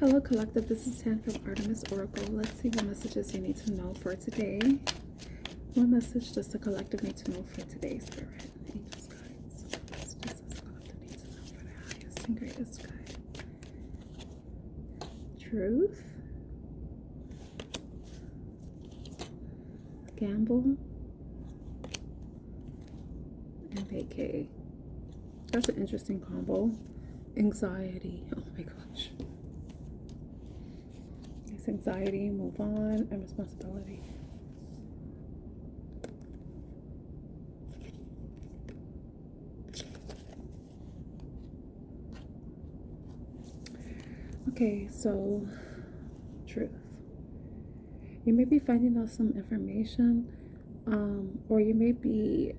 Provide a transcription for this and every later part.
Hello, Collective. This is Tan from Artemis Oracle. Let's see what messages you need to know for today. What message does the collective need to know for today, Spirit? Angels, guides. What messages does the collective need to know for the highest and greatest guide? Truth. Gamble. And vacay. That's an interesting combo. Anxiety. Oh my gosh. It's anxiety, move on, and responsibility. Okay, so truth. You may be finding out some information, or you may be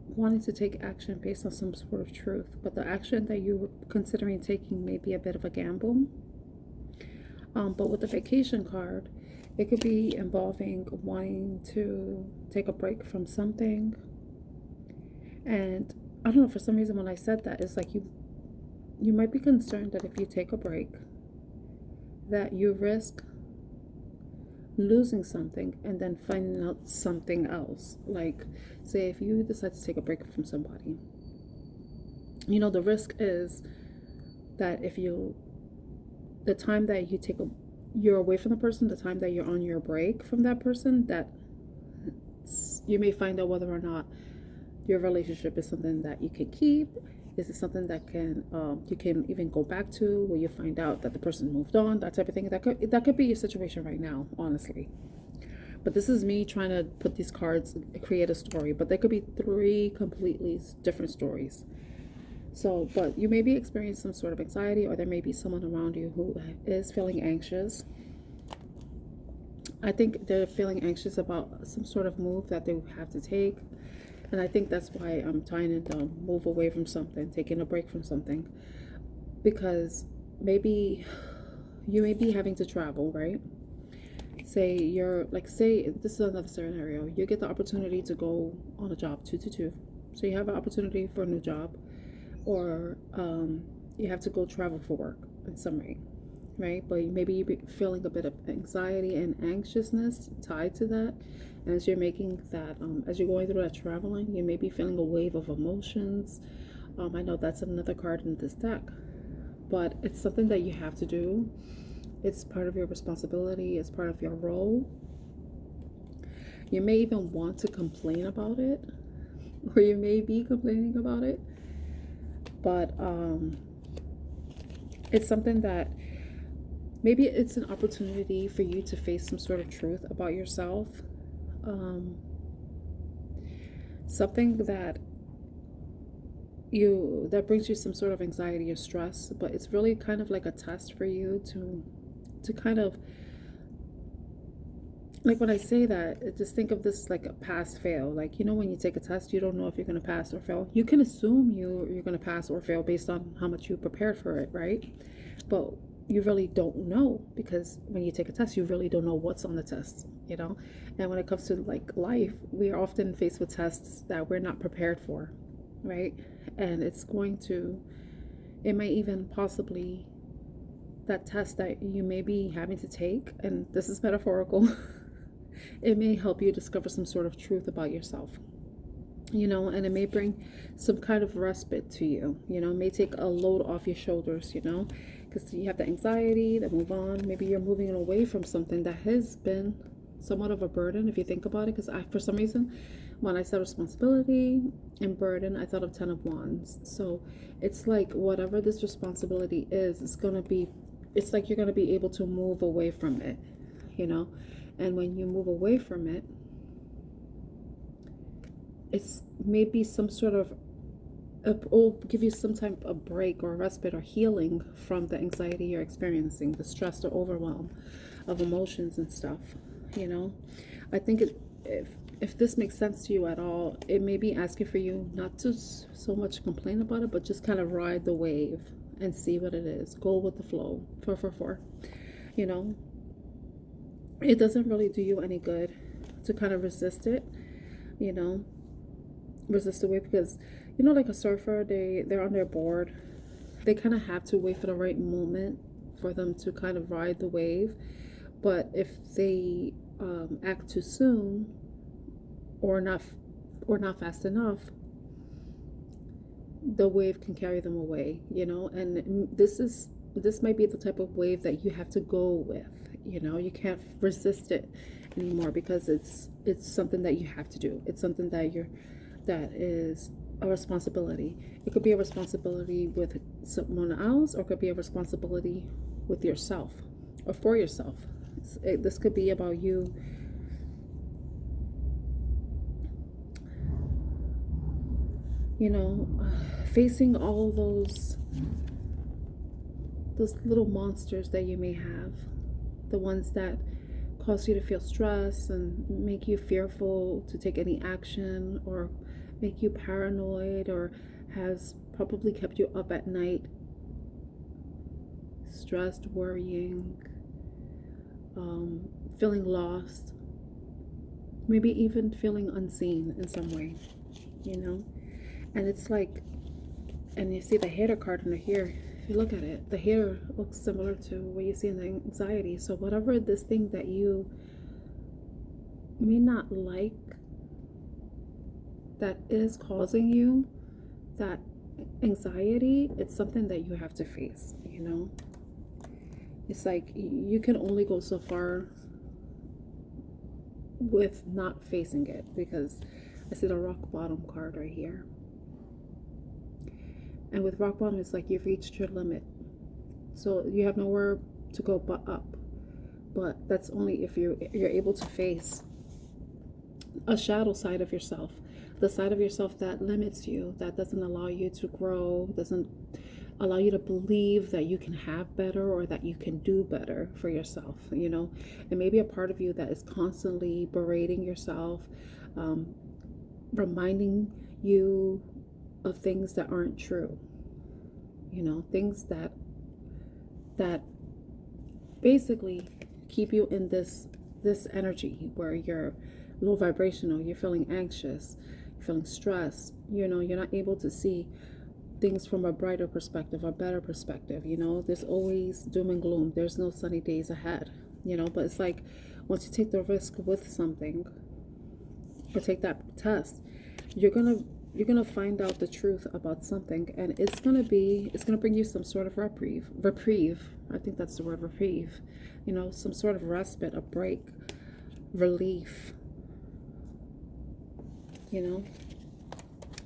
wanting to take action based on some sort of truth, but the action that you were considering taking may be a bit of a gamble. But with the vacation card, it could be involving wanting to take a break from something. And I don't know, for some reason when I said that, it's like you might be concerned that if you take a break, that you risk losing something and then finding out something else. Like, say if you decide to take a break from somebody, you know, the risk is that if the time that you're away from the person, the time that you're on your break from that person, that you may find out whether or not your relationship is something that you can keep. Is it something that you can even go back to? Will you find out that the person moved on? That type of thing. That could be your situation right now, honestly. But this is me trying to put these cards, create a story. But there could be 3 completely different stories. So, but you may be experiencing some sort of anxiety, or there may be someone around you who is feeling anxious. I think they're feeling anxious about some sort of move that they have to take. And I think that's why I'm trying to move away from something, taking a break from something. Because maybe you may be having to travel, right? Say this is another scenario. You get the opportunity to go on a job 222. So you have an opportunity for a new job. Or you have to go travel for work in summary, right? But maybe you're feeling a bit of anxiety and anxiousness tied to that. And as you're making that, as you're going through that traveling, you may be feeling a wave of emotions. I know that's another card in this deck, but it's something that you have to do. It's part of your responsibility. It's part of your role. You may even want to complain about it, or you may be complaining about it. But it's something that maybe it's an opportunity for you to face some sort of truth about yourself. Something that brings you some sort of anxiety or stress, but it's really kind of like a test for you to kind of, like when I say that, just think of this like a pass fail. Like, you know, when you take a test, you don't know if you're going to pass or fail. You can assume you're going to pass or fail based on how much you prepared for it, right? But you really don't know, because when you take a test, you really don't know what's on the test, you know? And when it comes to like life, we are often faced with tests that we're not prepared for, right? And it may even possibly, that test that you may be having to take, and this is metaphorical, it may help you discover some sort of truth about yourself, you know, and it may bring some kind of respite to you, you know, it may take a load off your shoulders, you know, because you have the anxiety, the move on. Maybe you're moving away from something that has been somewhat of a burden, if you think about it, because for some reason, when I said responsibility and burden, I thought of 10 of Wands. So it's like whatever this responsibility is, it's like you're going to be able to move away from it, you know. And when you move away from it, it's maybe some sort of, it'll give you some type of break or respite or healing from the anxiety you're experiencing, the stress or overwhelm of emotions and stuff, you know. I think if this makes sense to you at all, it may be asking for you not to so much complain about it, but just kind of ride the wave and see what it is. Go with the flow. 444. You know, it doesn't really do you any good to kind of resist it, you know, resist the wave, because, like a surfer, they're on their board. They kind of have to wait for the right moment for them to kind of ride the wave. But if they act too soon or not fast enough, the wave can carry them away, you know. And this might be the type of wave that you have to go with, you know. You can't resist it anymore, because it's something that you have to do. It's something that is a responsibility. It could be a responsibility with someone else, or it could be a responsibility with yourself or for yourself. This could be about you facing all those little monsters that you may have, the ones that cause you to feel stress and make you fearful to take any action, or make you paranoid, or has probably kept you up at night, stressed, worrying, feeling lost, maybe even feeling unseen in some way, you know. And it's like, and you see the hater card under here. If you look at it, the hair looks similar to what you see in the anxiety. So whatever this thing that you may not like that is causing you that anxiety, it's something that you have to face, you know. It's like you can only go so far with not facing it, because I see the rock bottom card right here. And with rock bottom, it's like you've reached your limit. So you have nowhere to go but up. But that's only if you're able to face a shadow side of yourself. The side of yourself that limits you, that doesn't allow you to grow, doesn't allow you to believe that you can have better or that you can do better for yourself, you know. And maybe a part of you that is constantly berating yourself, reminding you of things that aren't true, you know, things that basically keep you in this energy where you're low vibrational, you're feeling anxious, you're feeling stressed, you know, you're not able to see things from a brighter perspective, a better perspective, you know. There's always doom and gloom, there's no sunny days ahead, you know. But it's like, once you take the risk with something, or take that test, you're gonna find out the truth about something, and it's gonna bring you some sort of reprieve. I think that's the word, reprieve. You know, some sort of respite, a break, relief. You know,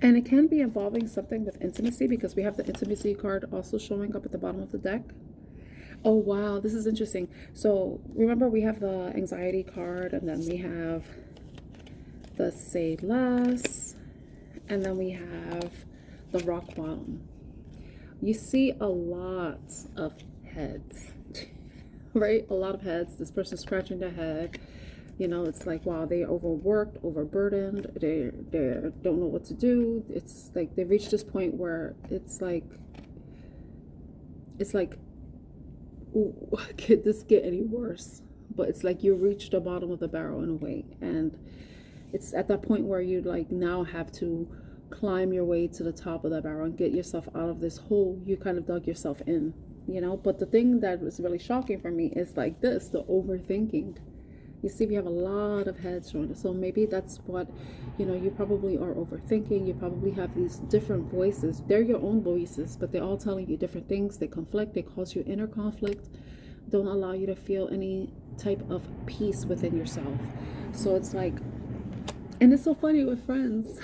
and it can be involving something with intimacy, because we have the intimacy card also showing up at the bottom of the deck. Oh wow, this is interesting. So remember, we have the anxiety card, and then we have the say less, and then we have the rock bottom. You see a lot of heads, right? A lot of heads. This person's scratching their head. You know, it's like, wow, they're overworked, overburdened. They don't know what to do. It's like they've reached this point where it's like, ooh, could this get any worse? But it's like you reached the bottom of the barrel in a way, and it's at that point where you like now have to climb your way to the top of the barrel and get yourself out of this hole you kind of dug yourself in, you know. But the thing that was really shocking for me is like this, the overthinking. You see, we have a lot of heads showing. So maybe that's what, you know, you probably are overthinking. You probably have these different voices. They're your own voices, but they're all telling you different things. They conflict, they cause you inner conflict, don't allow you to feel any type of peace within yourself. So it's like, and it's so funny with friends.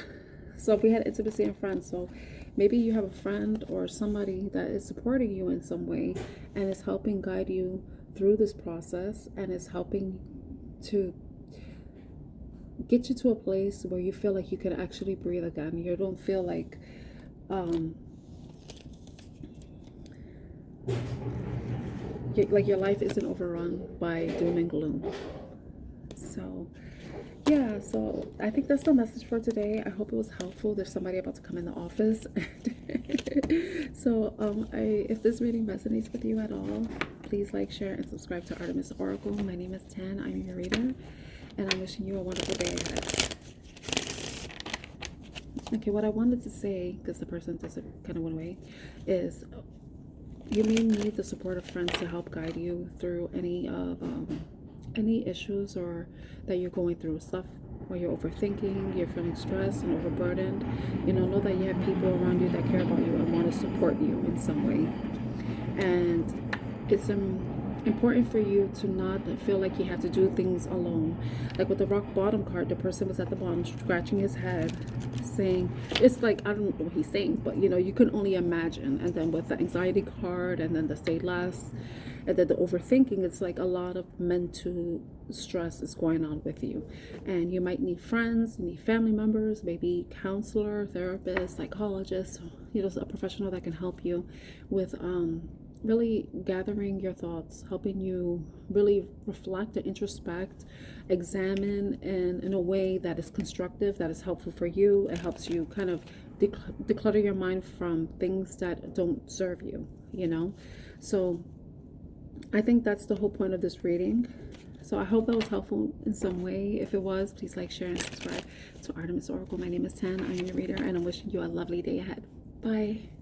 So if we had intimacy and friends, so maybe you have a friend or somebody that is supporting you in some way and is helping guide you through this process, and is helping to get you to a place where you feel like you can actually breathe again. You don't feel like your life isn't overrun by doom and gloom. So yeah, so I think that's the message for today. I hope it was helpful. There's somebody about to come in the office. So if this reading resonates with you at all, please like, share, and subscribe to Artemis Oracle. My name is Tan. I'm your reader, and I'm wishing you a wonderful day ahead. Okay, what I wanted to say, because the person just kind of went away, is you may need the support of friends to help guide you through any issues or that you're going through, stuff where you're overthinking, you're feeling stressed and overburdened. Know that you have people around you that care about you and want to support you in some way. And it's important for you to not feel like you have to do things alone. Like with the rock bottom card, the person was at the bottom scratching his head, saying, it's like, I don't know what he's saying, but you can only imagine. And then with the anxiety card, and then the say less, and then the overthinking, it's like a lot of mental stress is going on with you. And you might need friends, you need family members, maybe counselor, therapist, psychologist, a professional that can help you with really gathering your thoughts, helping you really reflect and introspect, examine in a way that is constructive, that is helpful for you. It helps you kind of declutter your mind from things that don't serve you, So I think that's the whole point of this reading. So I hope that was helpful in some way. If it was, please like, share, and subscribe to Artemis Oracle. My name is Tan. I'm your reader, and I'm wishing you a lovely day ahead. Bye.